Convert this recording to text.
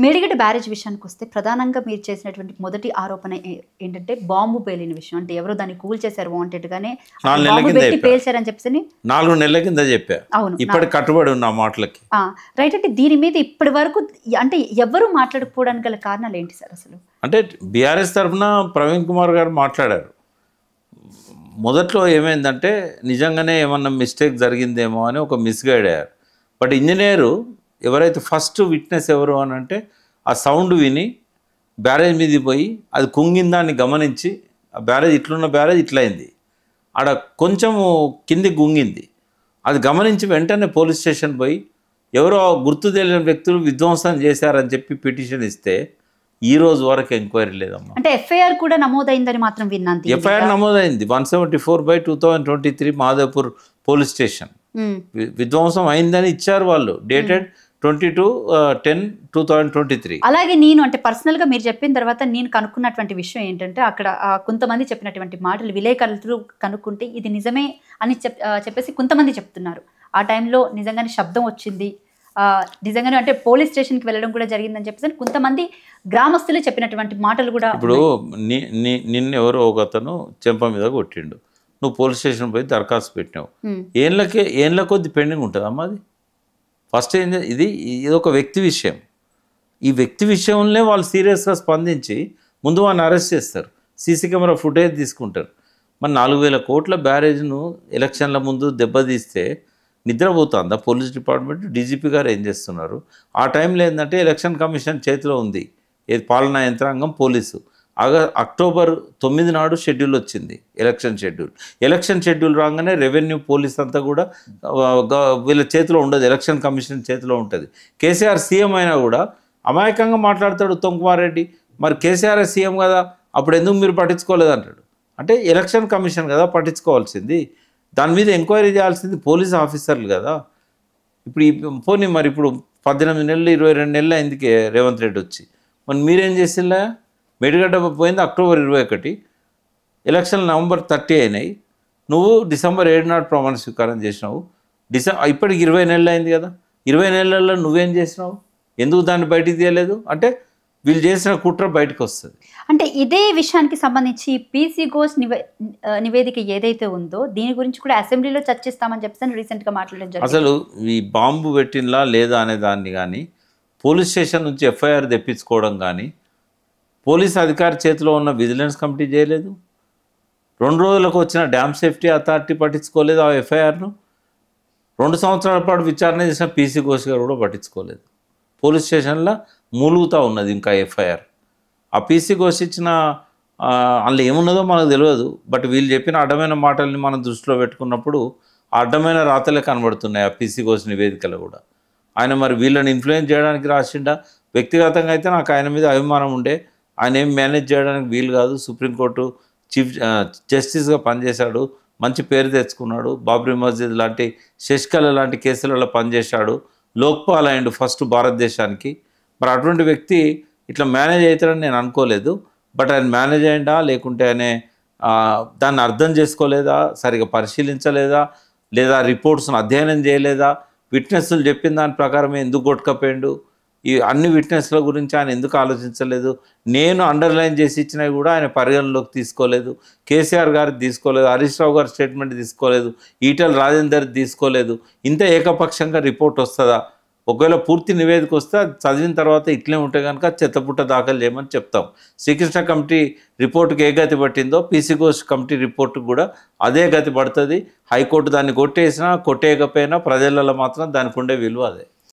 Medigadda barrage విషయానికి వస్తే ప్రధానంగా మీరు చేసినటువంటి మొదటి ఆరోపణ ఏంటంటే బాంబు పేలిన విషయం. అంటే ఎవరో దాన్ని కూల్ చేశారు వాంటెడ్గానే, బాంబు పెట్టి పేల్చారని చెప్పేసి 4 నెలల కింద చెప్పా. అవును, ఇప్పటి కట్టుబడి ఉన్న మాటలకి రైట్. అంటే దీని మీద ఇప్పటి వరకు అంటే ఎవరు మాట్లాడకపోవడానికి గల కారణాలు ఏంటి సార్ అసలు? అంటే బీఆర్ఎస్ తరఫున ప్రవీణ్ కుమార్ గారు మాట్లాడారు. మొదట్లో ఏమైందంటే నిజంగానే ఏమన్నా మిస్టేక్ జరిగిందేమో అని ఒక మిస్గైడ్ అయ్యారు. బట్ ఇంజనీరు ఎవరైతే ఫస్ట్ విట్నెస్ ఎవరు అని అంటే ఆ సౌండ్ విని బ్యారేజ్ మీదకి పోయి అది కుంగిందాన్ని గమనించి, ఆ బ్యారేజ్ ఇట్లున్న బ్యారేజ్ ఇట్లయింది, ఆడ కొంచెము కింది గుంగింది, అది గమనించి వెంటనే పోలీస్ స్టేషన్ పోయి ఎవరో గుర్తు తెలియని వ్యక్తులు విధ్వంసం చేశారని చెప్పి పిటిషన్ ఇస్తే ఈ రోజు వరకు ఎంక్వైరీ లేదమ్మా. అంటే ఎఫ్ఐఆర్ కూడా నమోదైందని మాత్రం విన్నాను. ఎఫ్ఐఆర్ నమోదైంది 174/2023 మాధవపూర్ పోలీస్ స్టేషన్. విధ్వంసం అయిందని ఇచ్చారు వాళ్ళు, డేటెడ్ 22/10/2023. అలాగే నేను అంటే పర్సనల్గా మీరు చెప్పిన తర్వాత నేను కనుక్కున్నటువంటి విషయం ఏంటంటే అక్కడ కొంతమంది చెప్పినటువంటి మాటలు విలేకరులు కనుక్కుంటే ఇది నిజమే అని చెప్పేసి కొంతమంది చెప్తున్నారు. ఆ టైంలో నిజంగానే శబ్దం వచ్చింది, నిజంగానే అంటే పోలీస్ స్టేషన్కి వెళ్ళడం కూడా జరిగిందని చెప్పేసి కొంతమంది గ్రామస్తులే చెప్పినటువంటి మాటలు కూడా. ఇప్పుడు నిన్న ఎవరో ఒక అతను చెంప మీద కొట్టిండు, నువ్వు పోలీస్ స్టేషన్ పోయి దరఖాస్తు పెట్టినావు, ఏళ్ళ కొద్ది పెండింగ్ ఉంటుంది అమ్మా. అది ఫస్ట్ ఇది ఒక వ్యక్తి విషయం. ఈ వ్యక్తి విషయంలో వాళ్ళు సీరియస్గా స్పందించి ముందు వాళ్ళని అరెస్ట్ చేస్తారు, సీసీ కెమెరా ఫుటేజ్ తీసుకుంటారు. మరి 4,000 కోట్ల బ్యారేజ్ను ఎలక్షన్ల ముందు దెబ్బతీస్తే నిద్రపోతుందా పోలీస్ డిపార్ట్మెంట్? డీజీపీ గారు ఏం చేస్తున్నారు? ఆ టైంలో ఏంటంటే ఎలక్షన్ కమిషన్ చేతిలో ఉంది, ఏది పాలనా యంత్రాంగం, పోలీసు. అక్టోబర్ 9 నాడు షెడ్యూల్ వచ్చింది, ఎలక్షన్ షెడ్యూల్ రాగానే రెవెన్యూ పోలీస్ అంతా కూడా వీళ్ళ చేతిలో ఉండదు, ఎలక్షన్ కమిషన్ చేతిలో ఉంటుంది. కేసీఆర్ సీఎం అయినా కూడా అమాయకంగా మాట్లాడతాడు ఉత్తమ్ కుమార్ రెడ్డి. మరి కేసీఆర్ సీఎం కదా, అప్పుడు ఎందుకు మీరు పట్టించుకోలేదు అంటాడు. అంటే ఎలక్షన్ కమిషన్ కదా పట్టించుకోవాల్సింది, దాని మీద ఎంక్వైరీ చేయాల్సింది పోలీస్ ఆఫీసర్లు కదా. ఇప్పుడు పోనీ మరి ఇప్పుడు 18 నెలలు 22 నెలలు అయిందికే రేవంత్ రెడ్డి వచ్చి, మరి మీరేం చేసిందా? మేడిగడ్డ పోయింది అక్టోబర్ 21, ఎలక్షన్ నవంబర్ 30 అయినాయి, నువ్వు డిసెంబర్ 7 నాడు ప్రమాణ స్వీకారం చేసినావు. ఇప్పటికి 20 నెలలు అయింది కదా, 20 నెలల్లో నువ్వేం చేసినావు? ఎందుకు దాన్ని బయటికి తీయలేదు? అంటే వీళ్ళు చేసిన కుట్ర బయటకు వస్తుంది. అంటే ఇదే విషయానికి సంబంధించి పీసీ ఘోష్ నివేదిక ఏదైతే ఉందో దీని గురించి కూడా అసెంబ్లీలో చర్చిస్తామని చెప్పేసి రీసెంట్గా మాట్లాడడం జరిగింది. అసలు ఈ బాంబు పెట్టినలా లేదా అనే దాన్ని కానీ, పోలీస్ స్టేషన్ నుంచి ఎఫ్ఐఆర్ తెప్పించుకోవడం కానీ పోలీస్ అధికారి చేతిలో ఉన్న విజిలెన్స్ కమిటీ చేయలేదు. 2 రోజులకు వచ్చిన డ్యామ్ సేఫ్టీ అథారిటీ పట్టించుకోలేదు ఆ ఎఫ్ఐఆర్ను. 2 సంవత్సరాల పాటు విచారణ చేసిన పీసీ ఘోష్ గారు కూడా పట్టించుకోలేదు. పోలీస్ స్టేషన్లో మూలుగుతూ ఉన్నది ఇంకా ఎఫ్ఐఆర్. ఆ పీసీ ఘోష్ ఇచ్చిన అందులో ఏమున్నదో మనకు తెలియదు. బట్ వీళ్ళు చెప్పిన అడ్డమైన మాటల్ని మనం దృష్టిలో పెట్టుకున్నప్పుడు అడ్డమైన రాతలే కనబడుతున్నాయి ఆ పీసీ ఘోష్ నివేదికలు కూడా. ఆయన మరి వీళ్ళని ఇన్ఫ్లుయెన్స్ చేయడానికి రాసిండా? వ్యక్తిగతంగా అయితే నాకు ఆయన మీద అభిమానం ఉండే, ఆయన ఏం మేనేజ్ చేయడానికి వీలు కాదు. సుప్రీంకోర్టు చీఫ్ జస్టిస్గా పనిచేశాడు, మంచి పేరు తెచ్చుకున్నాడు. బాబ్రీ మస్జిద్ లాంటి, శశికళ లాంటి కేసులలో పనిచేశాడు, లోక్పాల్ అయ్యిండు ఫస్ట్ భారతదేశానికి. మరి అటువంటి వ్యక్తి ఇట్లా మేనేజ్ అవుతాడని నేను అనుకోలేదు. బట్ ఆయన మేనేజ్ అయ్యిందా లేకుంటే ఆయన దాన్ని అర్థం చేసుకోలేదా, సరిగా పరిశీలించలేదా, లేదా రిపోర్ట్స్ను అధ్యయనం చేయలేదా, విట్నెస్లు చెప్పిన దాని ప్రకారమే ఎందుకు కొట్టుకపోయిండు, ఈ అన్ని విట్నెస్ల గురించి ఆయన ఎందుకు ఆలోచించలేదు, నేను అండర్లైన్ చేసి ఇచ్చినవి కూడా ఆయన పరిగణలోకి తీసుకోలేదు, కేసీఆర్ గారికి తీసుకోలేదు, హరీష్ రావు గారి స్టేట్మెంట్ తీసుకోలేదు, ఈటెల రాజేందర్ తీసుకోలేదు. ఇంత ఏకపక్షంగా రిపోర్ట్ వస్తుందా? ఒకవేళ పూర్తి నివేదిక వస్తే అది చదివిన తర్వాత ఇట్లే ఉంటే కనుక చెత్తపుట్ట దాఖలు చేయమని చెప్తాం. శ్రీకృష్ణ కమిటీ రిపోర్టుకి ఏ గతి పట్టిందో పీసీ ఘోష్ కమిటీ రిపోర్టుకు కూడా అదే గతి పడుతుంది. హైకోర్టు దాన్ని కొట్టేసినా కొట్టేయకపోయినా ప్రజలలో మాత్రం దానికి ఉండే విలువ అదే.